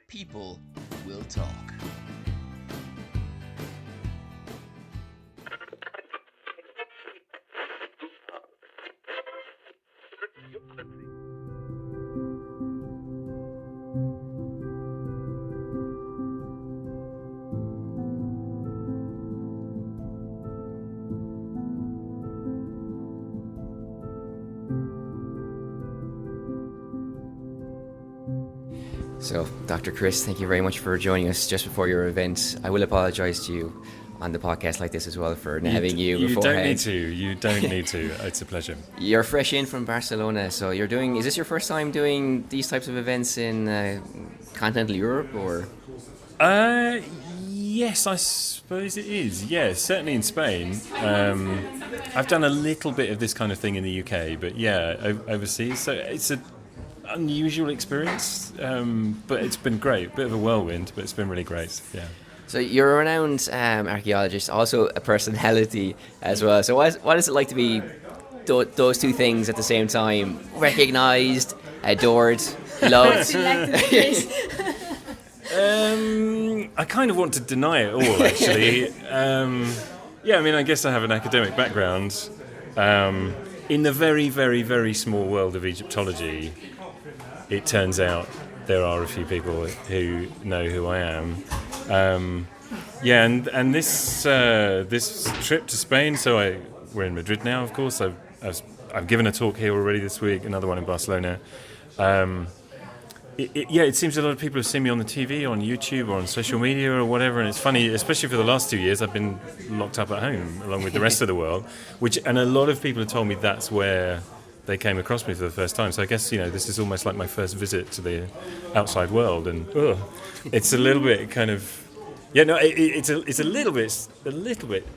People will talk. So, Dr. Chris, thank you very much for joining us just before your event. I will apologise to you on the podcast like this as well for having you beforehand. You don't need to. It's a pleasure. You're fresh in from Barcelona, so is this your first time doing these types of events in continental Europe, or? Yes, I suppose it is. Yeah, certainly in Spain. I've done a little bit of this kind of thing in the UK, but yeah, overseas. So it's an unusual experience, but it's been great. Bit of a whirlwind, but it's been really great. Yeah. So you're a renowned archaeologist, also a personality as well. So what is it like to be those two things at the same time? Recognised, adored, loved? I kind of want to deny it all, actually. Yeah, I mean, I guess I have an academic background. In the very, very, very small world of Egyptology, it turns out there are a few people who know who I am. Yeah, and this trip to Spain. So we're in Madrid now, of course. I've given a talk here already this week, another one in Barcelona. It seems a lot of people have seen me on the TV, on YouTube, or on social media, or whatever. And it's funny, especially for the last 2 years, I've been locked up at home along with the rest of the world. And a lot of people have told me that's where they came across me for the first time. So I guess this is almost like my first visit to the outside world, and it's a little bit kind of it's a little bit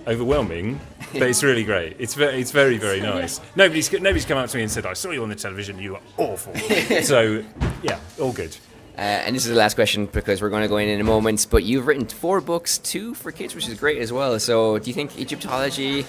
overwhelming, but it's really great. It's very, very nice. Nobody's come up to me and said, "I saw you on the television. You are awful." So yeah, all good. And this is the last question because we're going to go in a moment. But you've written 4 books, 2 for kids, which is great as well. So do you think Egyptology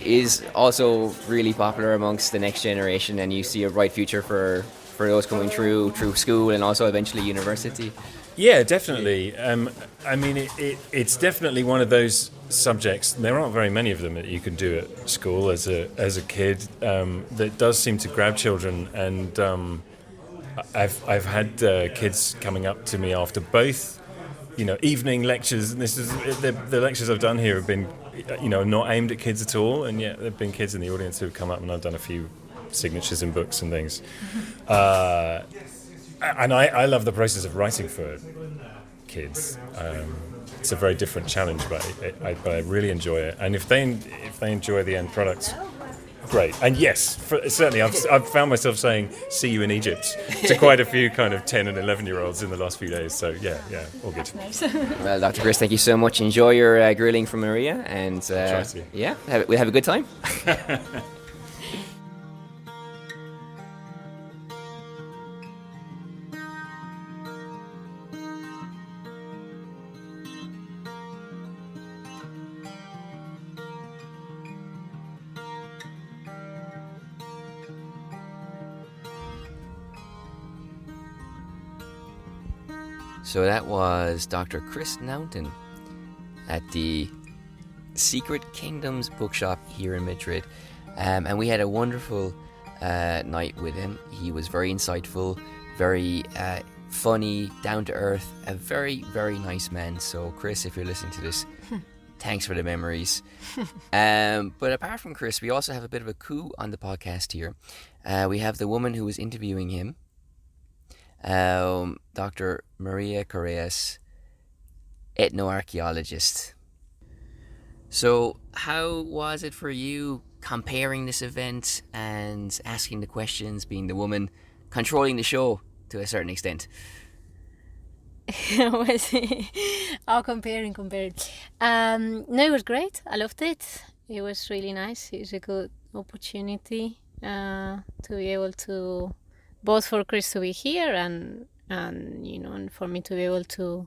is also really popular amongst the next generation, and you see a bright future for those coming through school and also eventually university? Yeah, definitely. I mean, it's definitely one of those subjects. There aren't very many of them that you can do at school as a kid. That does seem to grab children, and I've had kids coming up to me after both, evening lectures. And this is the lectures I've done here have been, not aimed at kids at all, and yet there've been kids in the audience who've come up, and I've done a few signatures in books and things. And I love the process of writing for kids. It's a very different challenge, but I really enjoy it. And if they enjoy the end product, great. And yes, certainly I've found myself saying "see you in Egypt" to quite a few kind of 10 and 11-year-olds in the last few days. So yeah, all good. Nice. Well, Dr. Chris, thank you so much. Enjoy your grilling from María, and we'll have a good time. So that was Dr. Chris Naunton at the Secret Kingdoms bookshop here in Madrid. And we had a wonderful night with him. He was very insightful, very funny, down to earth, a very, very nice man. So Chris, if you're listening to this, thanks for the memories. But apart from Chris, we also have a bit of a coup on the podcast here. We have the woman who was interviewing him, Dr. María Correas, ethnoarchaeologist. So how was it for you comparing this event and asking the questions, being the woman controlling the show to a certain extent? Comparing. No, it was great. I loved it. It was really nice. It was a good opportunity to be able to, both for Chris to be here and for me to be able to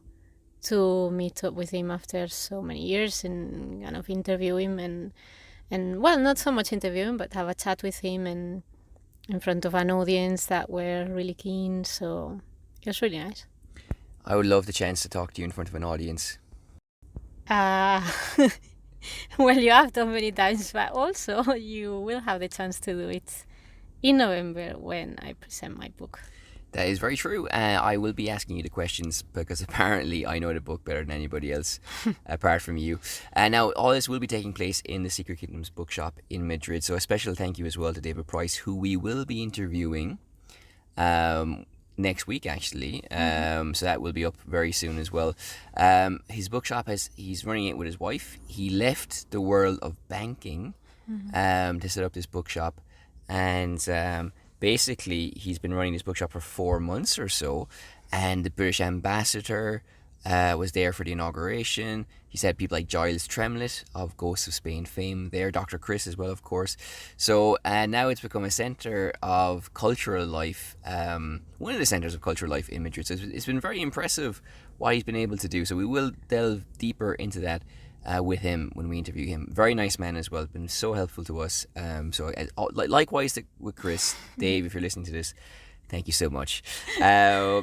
meet up with him after so many years and kind of interview him and well, not so much interview him, but have a chat with him and in front of an audience that were really keen. So It was really nice. I would love the chance to talk to you in front of an audience. Well, you have done many times, but also you will have the chance to do it in November when I present my book. That is very true. I will be asking you the questions because apparently I know the book better than anybody else apart from you. Now, all this will be taking place in the Secret Kingdoms bookshop in Madrid. So a special thank you as well to David Price, who we will be interviewing next week, actually. So that will be up very soon as well. His bookshop, he's running it with his wife. He left the world of banking to set up this bookshop. And basically, he's been running this bookshop for 4 months or so, and the British ambassador was there for the inauguration. He's had people like Giles Tremlett of Ghosts of Spain fame there, Dr. Chris as well, of course. So now it's become a centre of cultural life, one of the centres of cultural life in Madrid. So it's been very impressive what he's been able to do. So we will delve deeper into that with him when we interview him. Very nice man as well, been so helpful to us. So likewise with Chris, Dave, if you're listening to this, thank you so much. Now,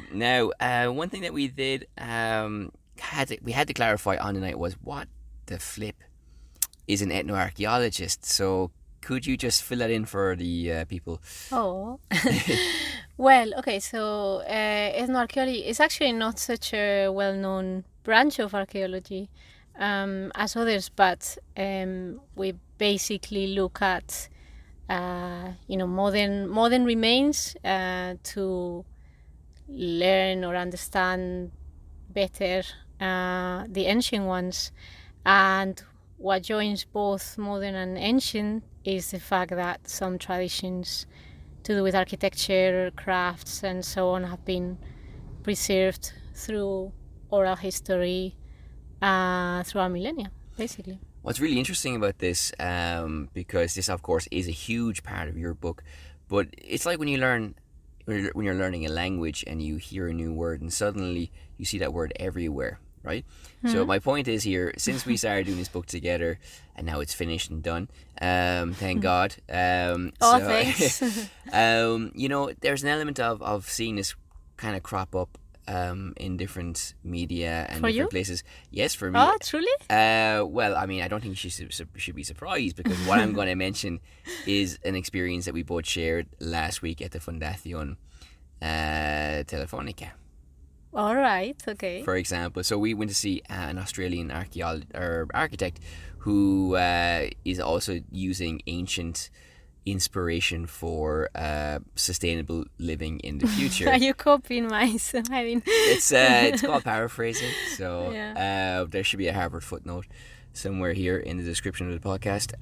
one thing that we did, we had to clarify on the night was, what the flip is an ethnoarchaeologist? So could you just fill that in for the people? Oh, well, okay, so ethnoarchaeology is actually not such a well-known branch of archaeology as others, but we basically look at modern remains to learn or understand better the ancient ones. And what joins both modern and ancient is the fact that some traditions to do with architecture, crafts, and so on have been preserved through oral history through our millennia, basically. What's really interesting about this, because this, of course, is a huge part of your book, but it's like when you're learning a language and you hear a new word and suddenly you see that word everywhere, right? So my point is here, since we started doing this book together and now it's finished and done, thank God. Thanks. There's an element of seeing this kind of crop up in different media and for different you? Places. Yes, for me. Oh, truly? Well, I mean, I don't think she should be surprised, because what I'm going to mention is an experience that we both shared last week at the Fundación Telefónica. All right, okay. For example, so we went to see an Australian architect who is also using ancient inspiration for sustainable living in the future. Are you copying my? It's called paraphrasing, so Yeah. there should be a Harvard footnote somewhere here in the description of the podcast.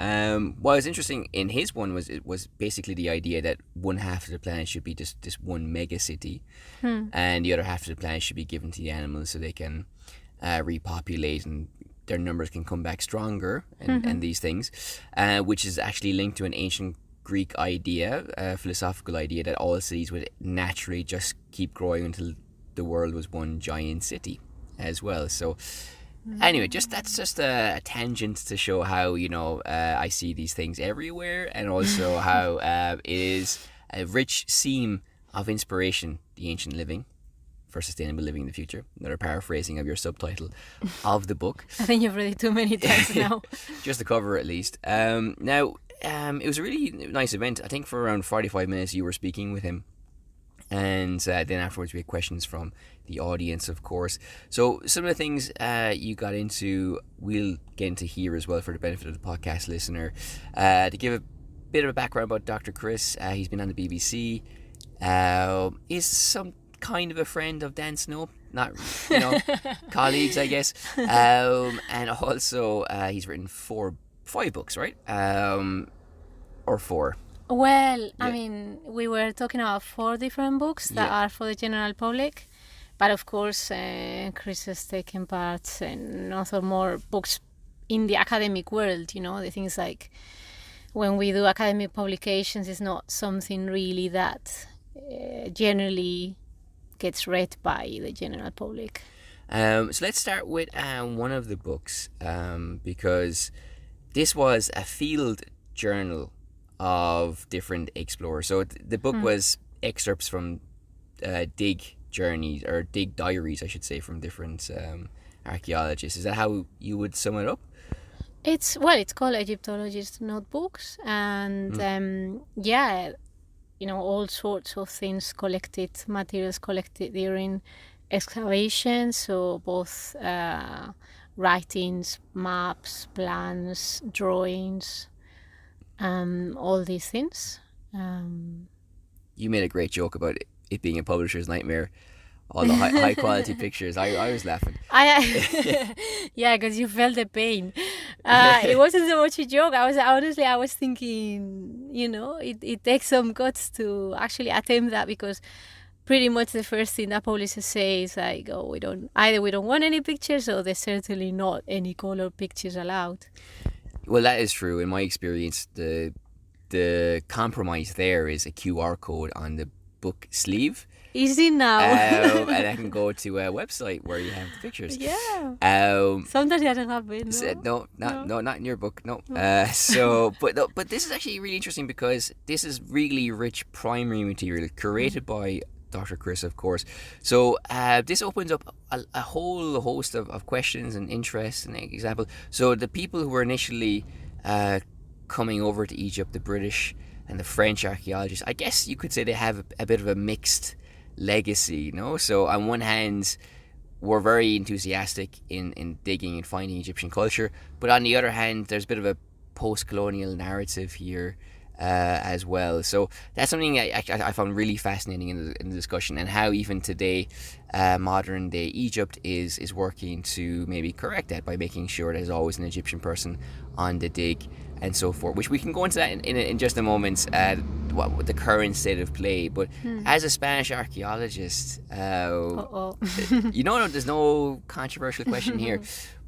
What was interesting in his one was basically the idea that one half of the planet should be this one mega city, and the other half of the planet should be given to the animals so they can repopulate and their numbers can come back stronger and these things, which is actually linked to an ancient Greek idea, a philosophical idea that all cities would naturally just keep growing until the world was one giant city as well. So anyway, that's just a tangent to show how I see these things everywhere, and also how it is a rich seam of inspiration, the ancient living for sustainable living in the future. Another paraphrasing of your subtitle of the book. I think you've read it too many times now. Just to cover at least. Now, it was a really nice event. I think for around 45 minutes you were speaking with him, and then afterwards we had questions from the audience, of course. So some of the things you got into, we'll get into here as well for the benefit of the podcast listener. To give a bit of a background about Dr. Chris, he's been on the BBC, is some kind of a friend of Dan Snow, not colleagues, I guess, and also he's written 5 books, right? Or 4? Well, Yeah. I mean, we were talking about 4 different books that are for the general public, but of course, Chris has taken part in also more books in the academic world. The things like when we do academic publications, it's not something really that generally gets read by the general public. So let's start with one of the books, because this was a field journal of different explorers. So the book was excerpts from dig journeys, or dig diaries, I should say, from different archaeologists. Is that how you would sum it up? It's called Egyptologist notebooks, and all sorts of things materials collected during excavations. So both writings, maps, plans, drawings, all these things. You made a great joke about it being a publisher's nightmare. All the high quality pictures. I was laughing. Yeah, because you felt the pain. It wasn't so much a joke. I was thinking, it takes some guts to actually attempt that, because pretty much the first thing that publishers say is like, oh, we don't want any pictures, or there's certainly not any color pictures allowed. Well, that is true. In my experience, the compromise there is a QR code on the book sleeve. Easy now. And I can go to a website where you have the pictures. Yeah. Sometimes it doesn't happen. No, not in your book. No. But this is actually really interesting, because this is really rich primary material curated by Dr. Chris, of course. So this opens up a whole host of questions and interests and examples. So the people who were initially coming over to Egypt, the British and the French archaeologists, I guess you could say they have a bit of a mixed legacy, So on one hand, we're very enthusiastic in digging and finding Egyptian culture, but on the other hand, there's a bit of a post-colonial narrative here as well. So that's something I found really fascinating in the discussion, and how even today, modern day Egypt is working to maybe correct that by making sure there's always an Egyptian person on the dig and so forth, which we can go into that in just a moment, with the current state of play. But as a Spanish archaeologist, there's no controversial question here,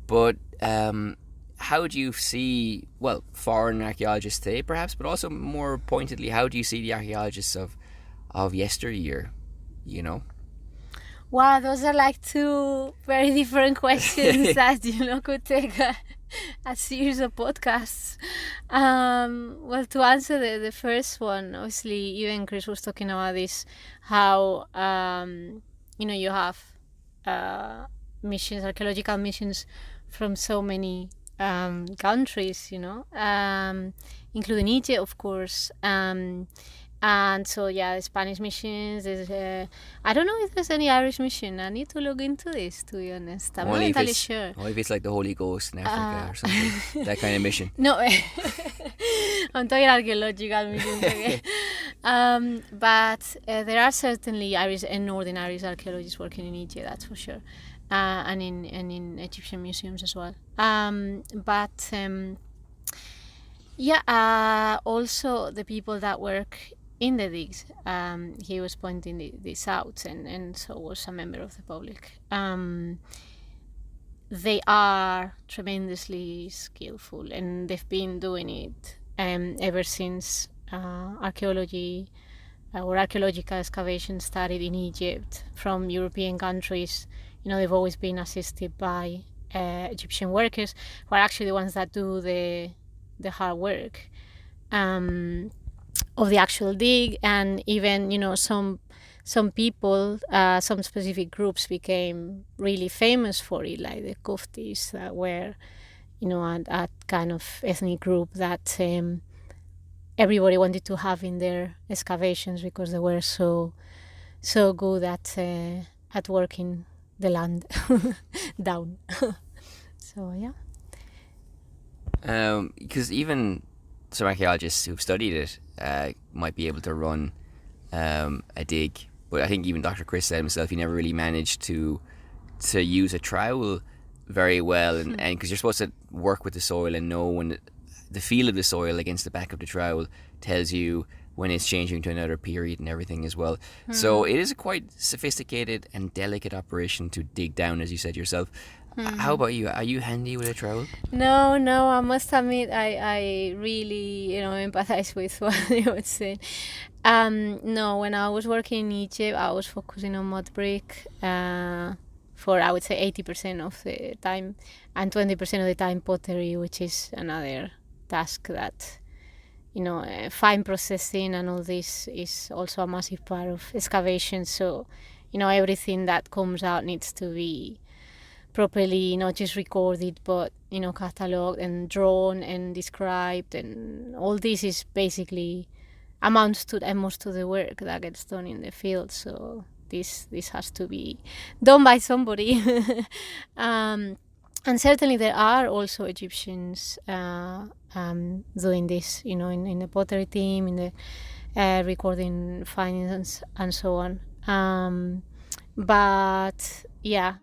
but how do you see, foreign archaeologists today perhaps, but also more pointedly, how do you see the archaeologists of yesteryear, Wow, those are like two very different questions that, could take a series of podcasts. To answer the first one, obviously, even Chris was talking about this, how, you have missions, archaeological missions from so many countries, including Egypt, of course. And so, the Spanish missions, I don't know if there's any Irish mission. I need to look into this, to be honest. I'm not entirely sure. Or if it's like the Holy Ghost in Africa or something, that kind of mission. No, I'm talking archaeological missions. Okay? But there are certainly Irish and Northern Irish archaeologists working in Egypt, that's for sure. And in Egyptian museums as well. Also the people that work in the digs, he was pointing this out, and so was a member of the public. They are tremendously skillful, and they've been doing it ever since archaeology or archaeological excavations started in Egypt from European countries. They've always been assisted by Egyptian workers, who are actually the ones that do the hard work of the actual dig. And even some people, some specific groups became really famous for it, like the Kuftis, that were a kind of ethnic group that everybody wanted to have in their excavations, because they were so good at working the land down. So because even some archaeologists who've studied it might be able to run a dig, but I think even Dr. Chris said himself he never really managed to use a trowel very well, and because you're supposed to work with the soil and know when the feel of the soil against the back of the trowel tells you when it's changing to another period and everything as well. So it is a quite sophisticated and delicate operation to dig down, as you said yourself. How about you? Are you handy with a trowel? No, I must admit I really empathize with what you were saying. No, when I was working in Egypt, I was focusing on mud brick for, I would say, 80% of the time, and 20% of the time pottery, which is another task that fine processing and all this is also a massive part of excavation. So everything that comes out needs to be properly not just recorded, but catalogued and drawn and described, and all this is basically amounts to most of the work that gets done in the field. So this has to be done by somebody. And certainly there are also Egyptians doing this, in the pottery team, in the recording findings and so on. But yeah.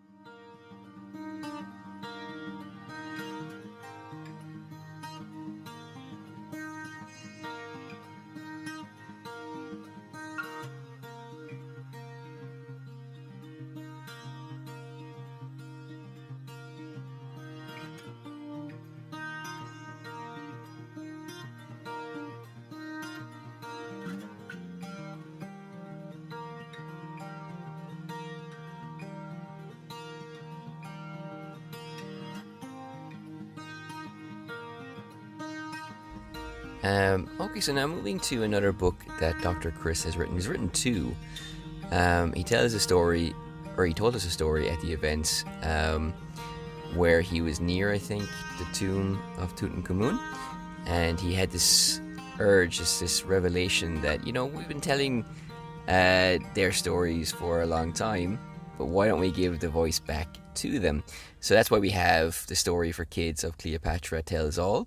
Okay, so now moving to another book that Dr. Chris has written. He's written two. He tells a story, or he told us a story at the event where he was near, I think, the tomb of Tutankhamun, and he had this urge, this revelation that, we've been telling their stories for a long time, but why don't we give the voice back to them? So that's why we have the story for kids of Cleopatra Tells All.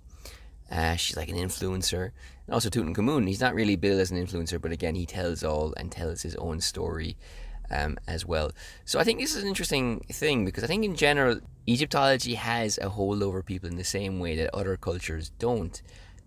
She's like an influencer. And also Tutankhamun, he's not really billed as an influencer, but again, he tells all and tells his own story as well. So I think this is an interesting thing, because I think in general, Egyptology has a hold over people in the same way that other cultures don't.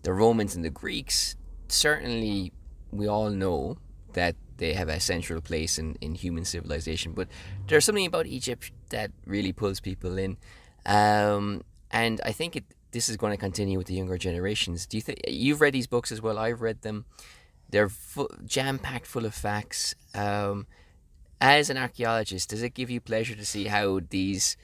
The Romans and the Greeks, certainly we all know that they have a central place in human civilization, but there's something about Egypt that really pulls people in. And I think this is going to continue with the younger generations. Do you think you've read these books as well? I've read them. They're jam-packed full of facts. As an archaeologist, does it give you pleasure to see how these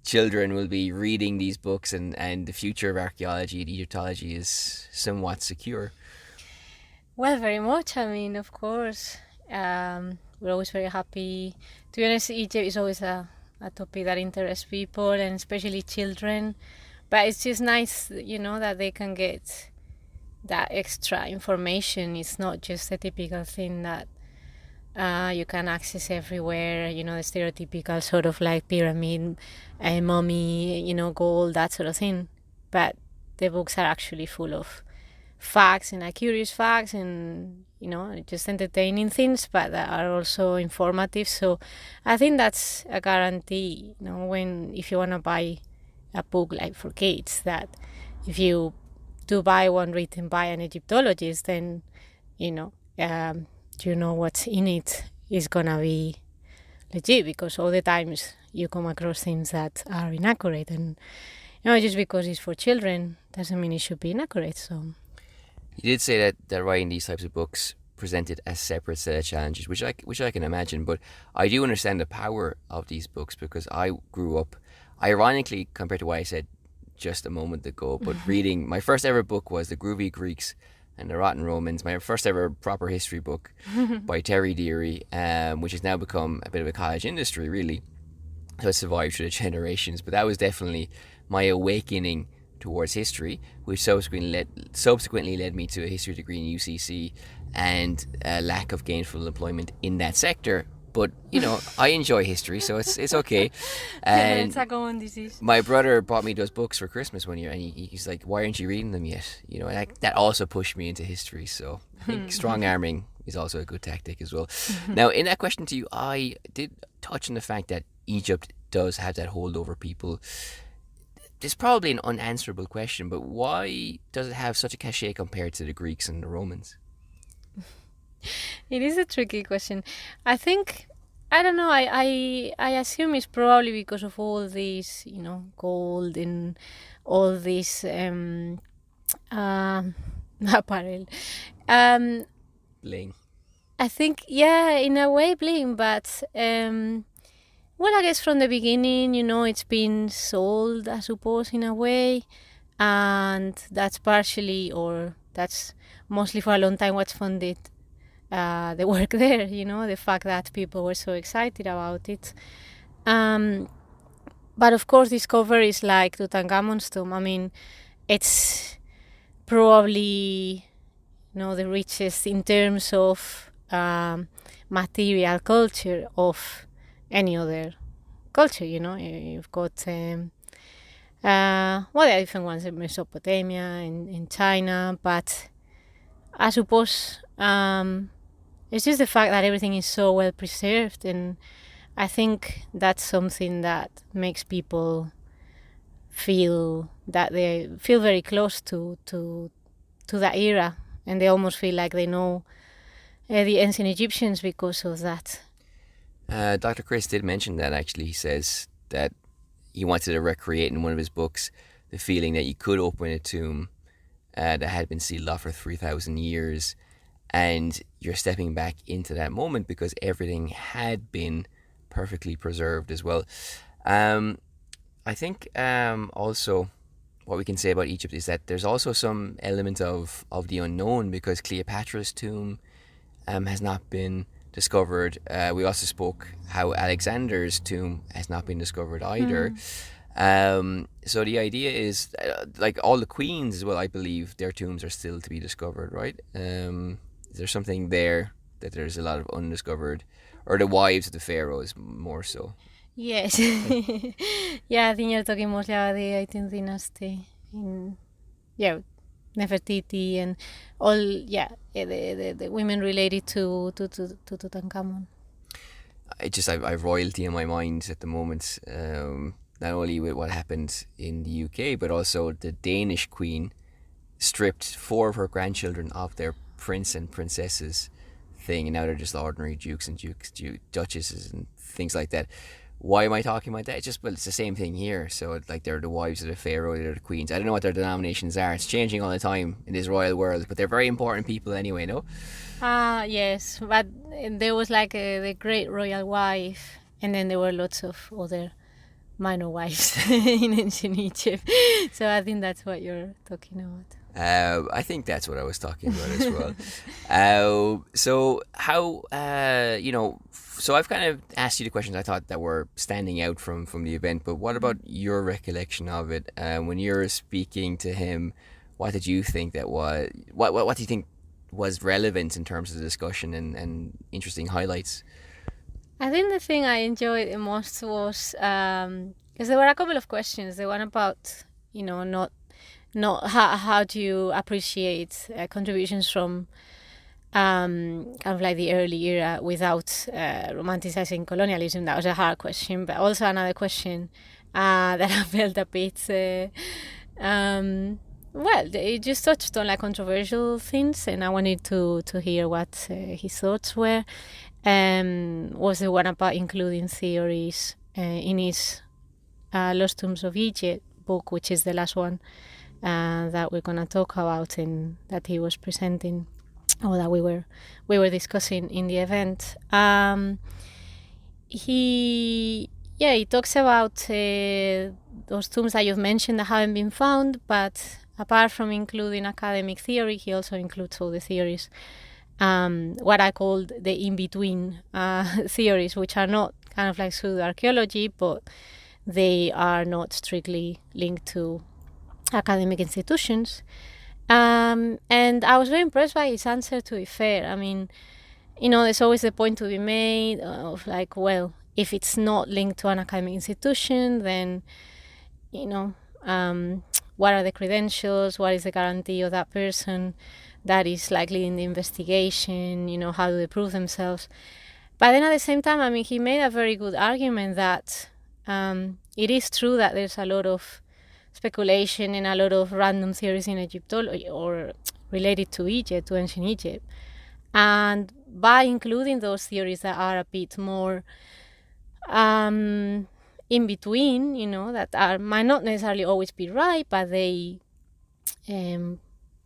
children will be reading these books, and the future of archaeology and Egyptology is somewhat secure? Well, very much. I mean, of course, we're always very happy. To be honest, Egypt is always a topic that interests people, and especially children. But it's just nice, that they can get that extra information. It's not just a typical thing that you can access everywhere, the stereotypical sort of like pyramid, mummy, gold, that sort of thing. But the books are actually full of facts, and curious facts, and, just entertaining things, but that are also informative. So I think that's a guarantee, if you want to buy a book like for kids, that if you do buy one written by an Egyptologist, then what's in it is gonna be legit, because all the times you come across things that are inaccurate, and just because it's for children doesn't mean it should be inaccurate. So you did say that writing these types of books presented a separate set of challenges, which I can imagine, but I do understand the power of these books, because I grew up, ironically, compared to what I said just a moment ago, but reading, my first ever book was The Groovy Greeks and the Rotten Romans, my first ever proper history book by Terry Deary, which has now become a bit of a cottage industry, really. So it survived through the generations, but that was definitely my awakening towards history, which subsequently led me to a history degree in UCC and a lack of gainful employment in that sector. But, I enjoy history, so it's okay. And it's a common disease. My brother bought me those books for Christmas one year, and he's like, why aren't you reading them yet? And that also pushed me into history. So I think strong-arming is also a good tactic as well. Now, in that question to you, I did touch on the fact that Egypt does have that hold over people. It's probably an unanswerable question, but why does it have such a cachet compared to the Greeks and the Romans? It is a tricky question. I think, I don't know, I assume it's probably because of all these, gold and all this apparel. Bling. I think, yeah, in a way bling, but well, I guess from the beginning, it's been sold, I suppose, in a way, and that's partially, or that's mostly for a long time, what's funded the work there, the fact that people were so excited about it. But of course, discoveries like Tutankhamun's tomb, I mean, it's probably the richest in terms of material culture of any other culture. You've got there are different ones in Mesopotamia, in China, but I suppose it's just the fact that everything is so well preserved, and I think that's something that makes people feel that they feel very close to that era, and they almost feel like they know the ancient Egyptians because of that. Dr. Chris did mention that, actually. He says that he wanted to recreate in one of his books the feeling that you could open a tomb that had been sealed off for 3,000 years, and you're stepping back into that moment because everything had been perfectly preserved as well. I think also what we can say about Egypt is that there's also some element of the unknown, because Cleopatra's tomb has not been discovered. We also spoke how Alexander's tomb has not been discovered either. So the idea is, like all the queens as well, I believe their tombs are still to be discovered, right? Is there something there that there's a lot of undiscovered, or the wives of the pharaohs more so? Yes. Yeah, I think you're talking mostly about the 18th dynasty. Nefertiti and all, the women related to Tutankhamun. I've royalty in my mind at the moment, not only with what happened in the UK, but also the Danish queen stripped 4 of her grandchildren of their prince and princesses thing, and now they're just ordinary dukes and duchesses and things like that. Why am I talking about that? It's the same thing here. So like they're the wives of the pharaoh, they're the queens. I don't know what their denominations are. It's changing all the time in this royal world, but they're very important people anyway, no? Yes, but there was like the great royal wife, and then there were lots of other minor wives in ancient Egypt. So I think that's what you're talking about. I think that's what I was talking about as well. So how, so I've kind of asked you the questions I thought that were standing out from the event, but what about your recollection of it? When you're speaking to him, what did you think that was, what do you think was relevant in terms of the discussion and interesting highlights? I think the thing I enjoyed the most was, because there were a couple of questions. The one about, not how do you appreciate contributions from kind of like the early era without romanticizing colonialism. That was a hard question, but also another question that I felt a bit it just touched on like controversial things, and I wanted to hear what his thoughts were. Was the one about including theories in his Lost Tombs of Egypt book, which is the last one that we're gonna talk about and that he was presenting, or that we were discussing in the event. He talks about those tombs that you've mentioned that haven't been found, but apart from including academic theory, he also includes all the theories, what I called the in-between theories, which are not kind of like pseudo-archaeology, but they are not strictly linked to academic institutions. And I was very impressed by his answer, to be fair. I mean, there's always the point to be made of like, well, if it's not linked to an academic institution, then, what are the credentials? What is the guarantee of that person that is likely in the investigation? How do they prove themselves? But then at the same time, I mean, he made a very good argument that it is true that there's a lot of speculation and a lot of random theories in Egyptology or related to Egypt, to ancient Egypt. And by including those theories that are a bit more in between, that might not necessarily always be right, but they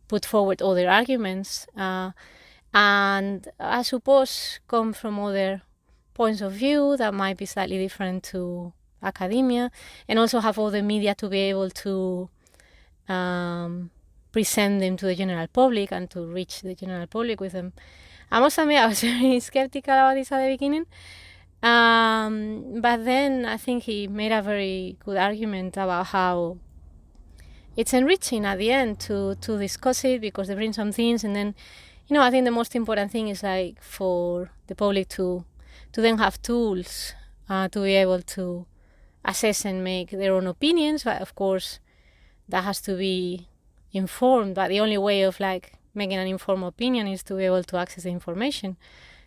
put forward other arguments, and I suppose come from other points of view that might be slightly different to academia, and also have all the media to be able to present them to the general public and to reach the general public with them. I must admit, I was very skeptical about this at the beginning. But then I think he made a very good argument about how it's enriching at the end to discuss it, because they bring some things, and then, I think the most important thing is like for the public to then have tools to be able to assess and make their own opinions. But of course, that has to be informed. But the only way of like making an informed opinion is to be able to access the information.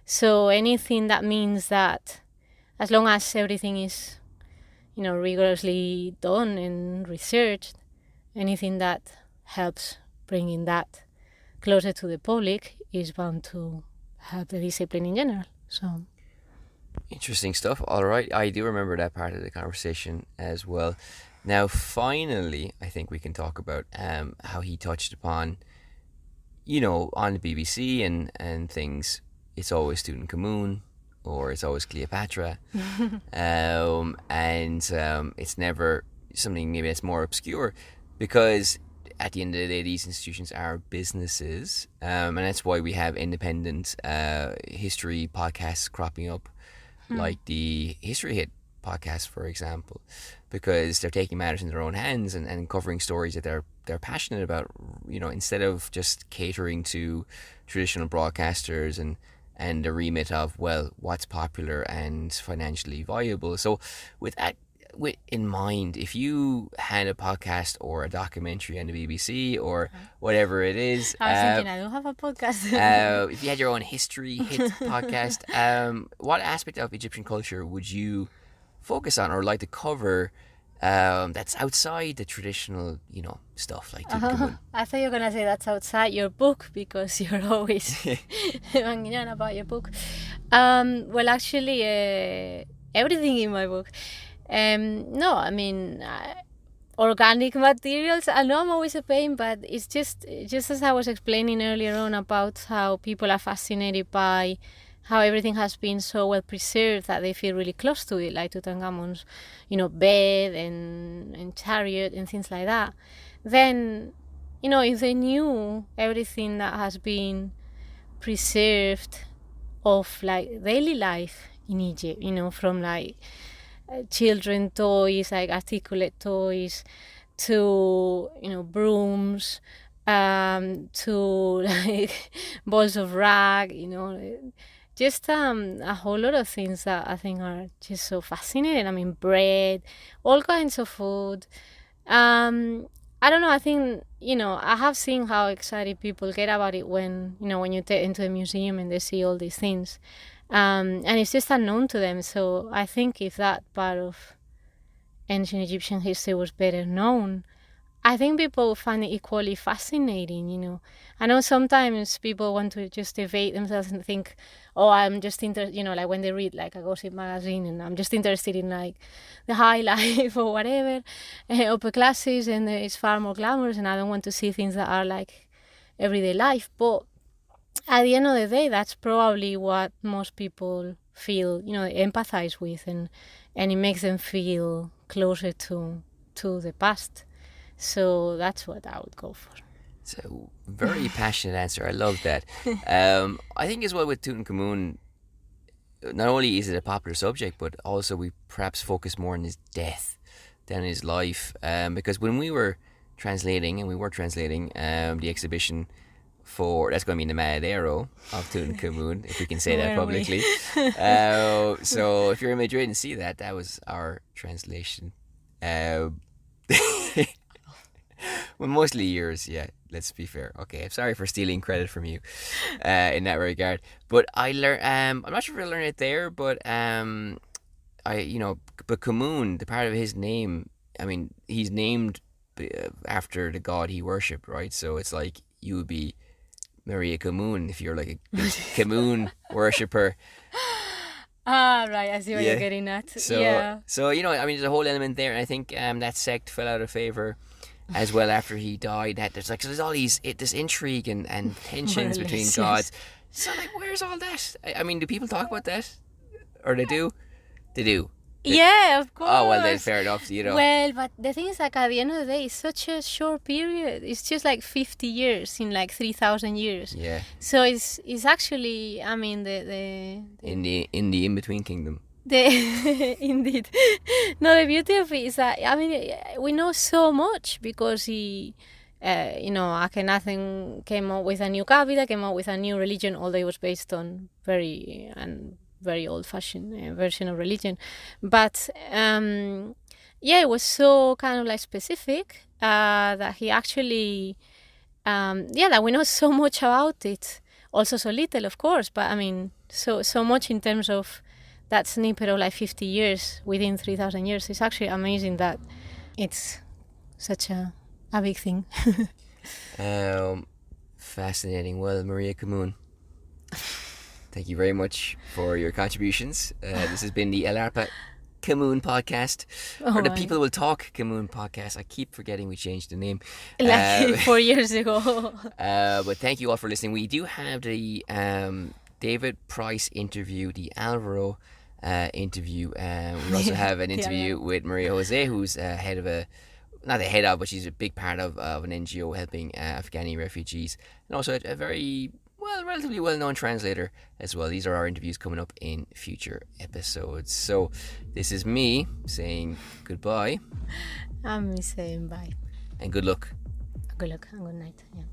So anything that means that, as long as everything is, rigorously done and researched, anything that helps bringing that closer to the public is bound to help the discipline in general. So Interesting stuff. All right, I do remember that part of the conversation as well. Now, finally, I think we can talk about how he touched upon, on the BBC and things. It's always Tutankhamun, or it's always Cleopatra, and it's never something maybe that's more obscure, because at the end of the day, these institutions are businesses, and that's why we have independent history podcasts cropping up, like the History Hit podcast, for example, because they're taking matters in their own hands and covering stories that they're passionate about, instead of just catering to traditional broadcasters and the remit of, well, what's popular and financially viable. So with that in mind, if you had a podcast or a documentary on the BBC or whatever it is, I was thinking, I don't have a podcast. if you had your own History Hit podcast, what aspect of Egyptian culture would you focus on or like to cover that's outside the traditional, stuff like Tutankhamun? I thought you were going to say that's outside your book, because you're always banging on about your book. Well, actually, everything in my book. No, I mean, organic materials, I know I'm always a pain, but it's just as I was explaining earlier on about how people are fascinated by how everything has been so well preserved that they feel really close to it, like Tutankhamun's, bed and chariot and things like that. Then, if they knew everything that has been preserved of like daily life in Egypt, from like children toys, like articulate toys, to brooms, to like balls of rag, just a whole lot of things that I think are just so fascinating. I mean, bread, all kinds of food. I don't know, I think, I have seen how excited people get about it when you take into the museum and they see all these things. And it's just unknown to them. So I think if that part of ancient Egyptian history was better known, I think people find it equally fascinating, I know sometimes people want to just evade themselves and think, oh, I'm just interested, like when they read like a gossip magazine and I'm just interested in like the high life or whatever, upper classes, and it's far more glamorous and I don't want to see things that are like everyday life. But at the end of the day, that's probably what most people feel, empathize with, and it makes them feel closer to the past. So that's what I would go for. It's a very passionate answer. I love that. I think as well with Tutankhamun, not only is it a popular subject, but also we perhaps focus more on his death than his life. Because when we were translating, the exhibition that's going to be in the Madero of Tutankhamun, if we can say that publicly. So if you're in Madrid and see that was our translation. Well, mostly yours, yeah, let's be fair. Okay, I'm sorry for stealing credit from you in that regard. But I learned, I'm not sure if I learned it there, but but Khamun, the part of his name, I mean, he's named after the god he worshipped, right? So it's like you would be María Khamun if you're like a big Khamun worshipper. Right, I see what you're getting at. So I mean, there's a whole element there, and I think that sect fell out of favor as well after he died. That there's all this intrigue and tensions between gods. So like, where's all that? I mean, do people talk about that, or they do? They do. Yeah, of course. Oh, well, then fair enough, you know. Well, but the thing is, like, at the end of the day, it's such a short period. It's just like 50 years in like 3,000 years. Yeah. So it's actually, I mean, In the in-between kingdom. Indeed. No, the beauty of it is that, I mean, we know so much because he, Akhenaten came up with a new capital, came up with a new religion, although it was based on very old-fashioned version of religion. But, it was so kind of like specific that he actually, that we know so much about it. Also so little, of course, but I mean, so much in terms of that snippet of like 50 years within 3,000 years. It's actually amazing that it's such a big thing. Fascinating. Well, María Camun, thank you very much for your contributions. This has been the El Arpa Camun podcast, or the People Will Talk Camun podcast. I keep forgetting we changed the name. Like 4 years ago. But thank you all for listening. We do have the David Price interview, the Alvaro interview. We also have an interview with Maria Jose, who's but she's a big part of an NGO helping Afghani refugees, and also a very relatively well-known translator as well. These are our interviews coming up in future episodes. So this is me saying goodbye. I'm me saying bye. And good luck. Good luck and good night. Yeah.